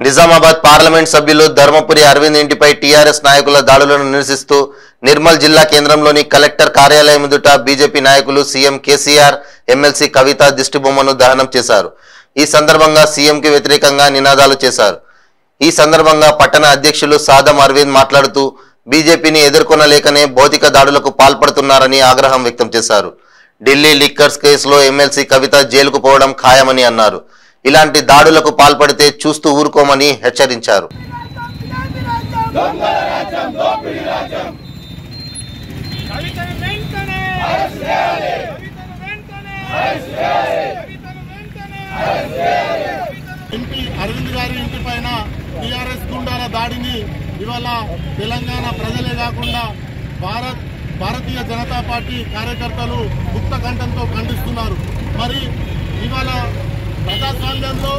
Nizamabad parliament సభ్యులు ధర్మపురి అరవింద్ ఇంటిపై TRS నాయకుల దాడులను నిరసిస్తూ నిర్మల్ జిల్లా కేంద్రంలోని కలెక్టర్ కార్యాలయం ఎదుట బీజేపీ నాయకులు సీఎం కేసీఆర్, ఎమ్మెల్సీ కవిత దిష్టిబొమ్మను దహనం చేశారు. ఈ సందర్భంగా సీఎంకి వ్యతిరేకంగా నినాదాలు చేశారు. ఈ సందర్భంగా పట్టణ అధ్యక్షులు సాదం అరవింద్ మాట్లాడుతూ బీజేపీని ఎదుర్కొనలేకనే భౌతిక దాడులకు పాల్పడుతున్నారని ఆగ్రహం వ్యక్తం చేశారు. ఢిల్లీ లిక్కర్స్ కేసులో ఎమ్మెల్సీ కవిత జైలుకు పోవడం ఖాయమని అన్నారు. ఇలాంటి దాడులకు పాల్పడితే చూస్తూ ఊరుకోమని హెచ్చరించారు. ఎంపీ అరవింద్ గారి ఇంటి పైన టీఆర్ఎస్ గుండాల దాడిని ఇవాళ తెలంగాణ ప్రజలే కాకుండా భారతీయ జనతా పార్టీ కార్యకర్తలు ముక్త కంఠంతో ఖండిస్తున్నారు. మరి ఇవాళ ప్రజాస్వామ్యంలో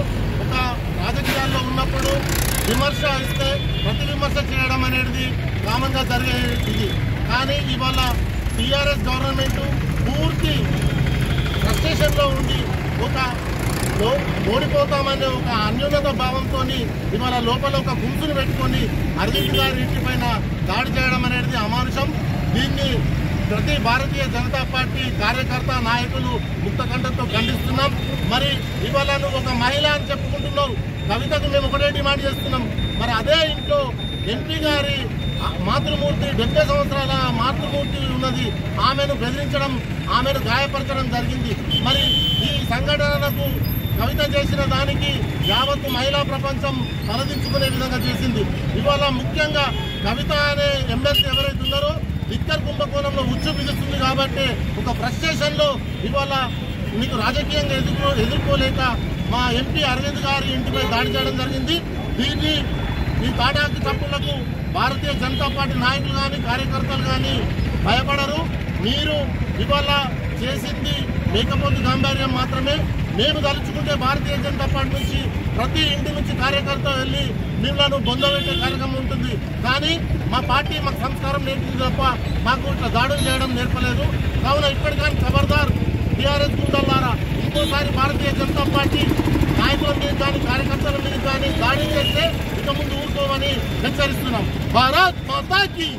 ఒక రాజకీయాల్లో ఉన్నప్పుడు విమర్శ ఇస్తే ప్రతి విమర్శ చేయడం అనేది కామన్గా జరిగేది. కానీ ఇవాళ టీఆర్ఎస్ గవర్నమెంట్ పూర్తి ఫ్రస్ట్రేషన్లో ఉండి ఒక ఓడిపోతామనే ఒక అన్యోన్యత భావంతో ఇవాళ లోపల ఒక గుంపును పెట్టుకొని అరవింద్ గారి ఇంటి పైన దాడి చేయడం అనేది అమానుషం. దీన్ని ప్రతి భారతీయ జనతా పార్టీ కార్యకర్త నాయకులు ముక్తకంఠంతో ఖండిస్తున్నాం. మరి ఇవాళ నువ్వు ఒక మహిళ అని చెప్పుకుంటున్నావు, కవితకు మేము ఒకటే డిమాండ్ చేస్తున్నాం. మరి అదే ఇంట్లో ఎంపీ గారి మాతృమూర్తి 70 సంవత్సరాల మాతృమూర్తి ఉన్నది, ఆమెను బెదిరించడం, ఆమెను గాయపరచడం జరిగింది. మరి ఈ సంఘటనకు కవిత చేసిన దానికి యావత్తు మహిళా ప్రపంచం తలదించుకునే విధంగా చేసింది. ఇవాళ ముఖ్యంగా కవిత అనే ఎమ్మెల్సీ ఎవరైతే ఉన్నారో లిక్కర్ కుంభకోణంలో ఉచ్చు బిగుస్తుంది కాబట్టి ఒక ఫ్రస్ట్రేషన్లో ఇవాళ మీకు రాజకీయంగా ఎదుర్కోలేక మా ఎంపీ అరవింద్ గారి ఇంటిపై దాడి చేయడం జరిగింది. దీన్ని ఈ తాటాకు చప్పులకు భారతీయ జనతా పార్టీ నాయకులు కానీ కార్యకర్తలు కానీ భయపడరు. మీరు ఇవాళ చేసింది లేకపోతే గాంభీర్యం మాత్రమే. మేము తలుచుకుంటే భారతీయ జనతా పార్టీ నుంచి ప్రతి ఇంటి నుంచి కార్యకర్త వెళ్ళి మిమ్మల్ని బొందబెట్టే కార్యక్రమం ఉంటుంది. కానీ మా పార్టీ మాకు సంస్కారం నేర్పింది తప్ప మాకు ఇట్లా దాడులు చేయడం నేర్పలేదు. కావున ఇప్పటికైనా ఖబర్దార్ టీఆర్ఎస్ గుండాలారా, ఇంకోసారి భారతీయ జనతా పార్టీ నాయకుల మీద కానీ కార్యకర్తల మీద కానీ దాడి చేస్తే ఇక ముందు ఊరుకోమని హెచ్చరిస్తున్నాం. భారత్ మాతా కీ